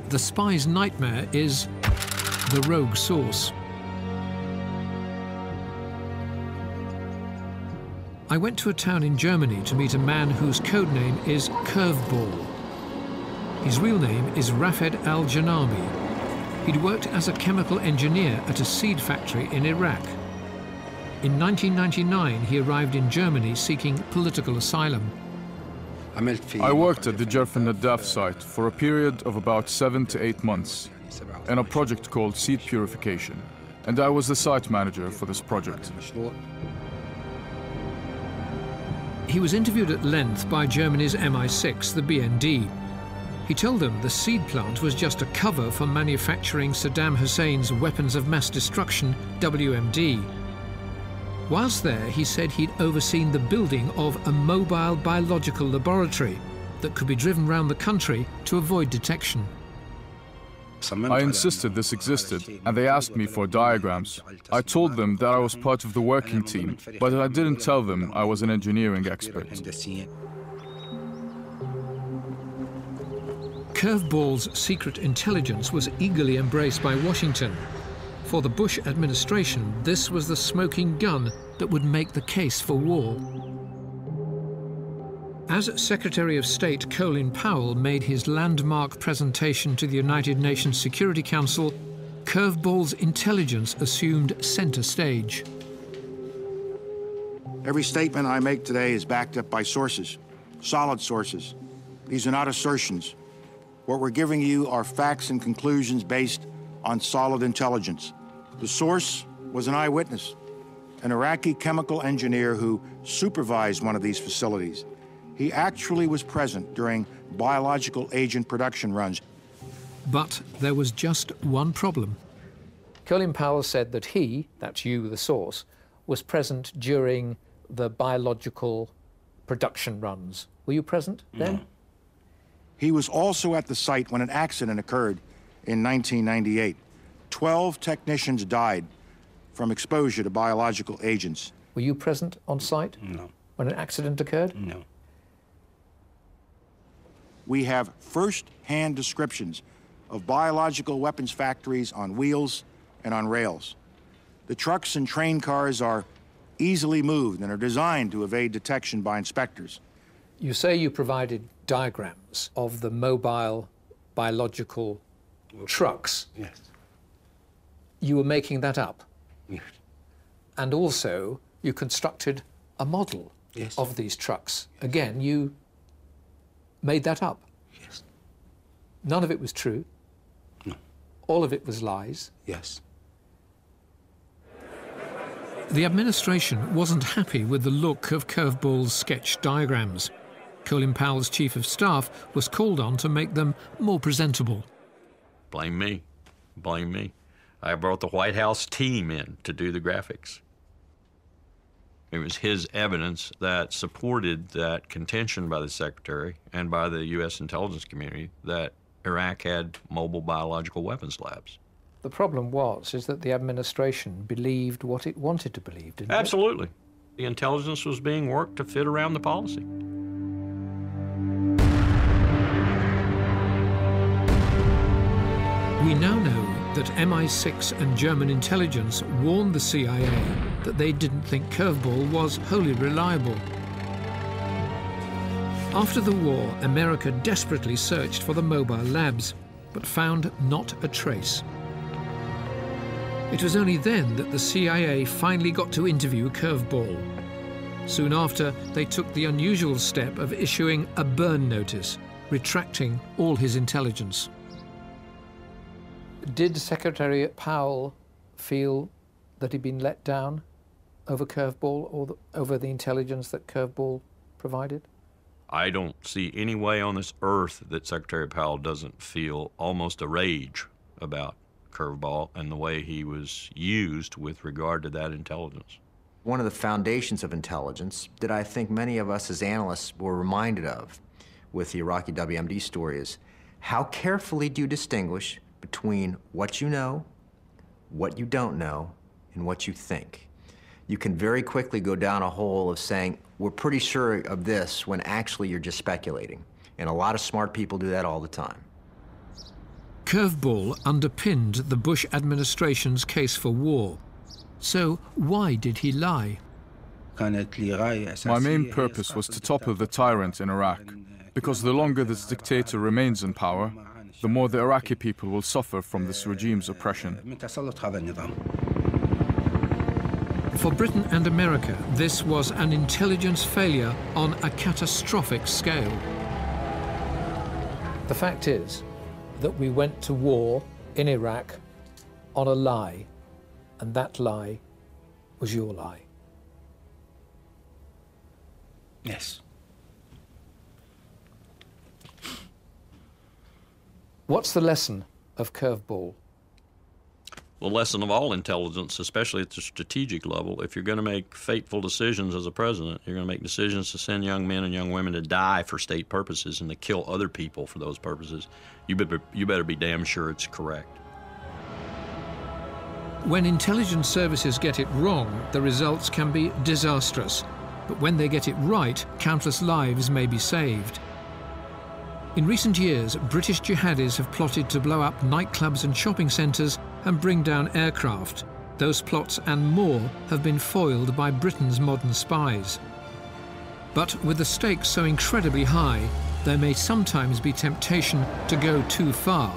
The spy's nightmare is the rogue source. I went to a town in Germany to meet a man whose code name is Curveball. His real name is Rafid Al-Janabi. He'd worked as a chemical engineer at a seed factory in Iraq. In 1999, he arrived in Germany seeking political asylum. I worked at the Defense site for a period of about 7 to 8 months in a project called seed purification, and I was the site manager for this project. He was interviewed at length by Germany's MI6, the BND. He told them the seed plant was just a cover for manufacturing Saddam Hussein's weapons of mass destruction, WMD. Whilst there, he said he'd overseen the building of a mobile biological laboratory that could be driven around the country to avoid detection. I insisted this existed, and they asked me for diagrams. I told them that I was part of the working team, but I didn't tell them I was an engineering expert. Curveball's secret intelligence was eagerly embraced by Washington. For the Bush administration, this was the smoking gun that would make the case for war. As Secretary of State Colin Powell made his landmark presentation to the United Nations Security Council, Curveball's intelligence assumed center stage. Every statement I make today is backed up by sources, solid sources. These are not assertions. What we're giving you are facts and conclusions based on solid intelligence. The source was an eyewitness, an Iraqi chemical engineer who supervised one of these facilities. He actually was present during biological agent production runs. But there was just one problem. Colin Powell said that he, that's you, the source, was present during the biological production runs. Were you present then? No. He was also at the site when an accident occurred in 1998. 12 technicians died from exposure to biological agents. Were you present on site? No. When an accident occurred? No. We have first-hand descriptions of biological weapons factories on wheels and on rails. The trucks and train cars are easily moved and are designed to evade detection by inspectors. You say you provided diagrams of the mobile biological trucks. Yes. You were making that up? Yes. And also, you constructed a model Yes. of these trucks. Again, you made that up? Yes. None of it was true? No. All of it was lies? Yes. The administration wasn't happy with the look of Curveball's sketch diagrams. Colin Powell's chief of staff was called on to make them more presentable. Blame me. Blame me. I brought the White House team in to do the graphics. It was his evidence that supported that contention by the Secretary and by the U.S. intelligence community that Iraq had mobile biological weapons labs. The problem is that the administration believed what it wanted to believe, didn't it? Absolutely. The intelligence was being worked to fit around the policy. We now know that MI6 and German intelligence warned the CIA that they didn't think Curveball was wholly reliable. After the war, America desperately searched for the mobile labs, but found not a trace. It was only then that the CIA finally got to interview Curveball. Soon after, they took the unusual step of issuing a burn notice, retracting all his intelligence. Did Secretary Powell feel that he'd been let down over Curveball or over the intelligence that Curveball provided? I don't see any way on this earth that Secretary Powell doesn't feel almost a rage about Curveball and the way he was used with regard to that intelligence. One of the foundations of intelligence that I think many of us as analysts were reminded of with the Iraqi WMD story is how carefully do you distinguish between what you know, what you don't know, and what you think. You can very quickly go down a hole of saying, we're pretty sure of this, when actually you're just speculating. And a lot of smart people do that all the time. Curveball underpinned the Bush administration's case for war. So why did he lie? My main purpose was to topple the tyrant in Iraq, because the longer this dictator remains in power, the more the Iraqi people will suffer from this regime's oppression. For Britain and America, this was an intelligence failure on a catastrophic scale. The fact is that we went to war in Iraq on a lie, and that lie was your lie. Yes. What's the lesson of Curveball? The lesson of all intelligence, especially at the strategic level, if you're going to make fateful decisions as a president, you're going to make decisions to send young men and young women to die for state purposes and to kill other people for those purposes, you better be damn sure it's correct. When intelligence services get it wrong, the results can be disastrous. But when they get it right, countless lives may be saved. In recent years, British jihadis have plotted to blow up nightclubs and shopping centres and bring down aircraft. Those plots and more have been foiled by Britain's modern spies. But with the stakes so incredibly high, there may sometimes be temptation to go too far.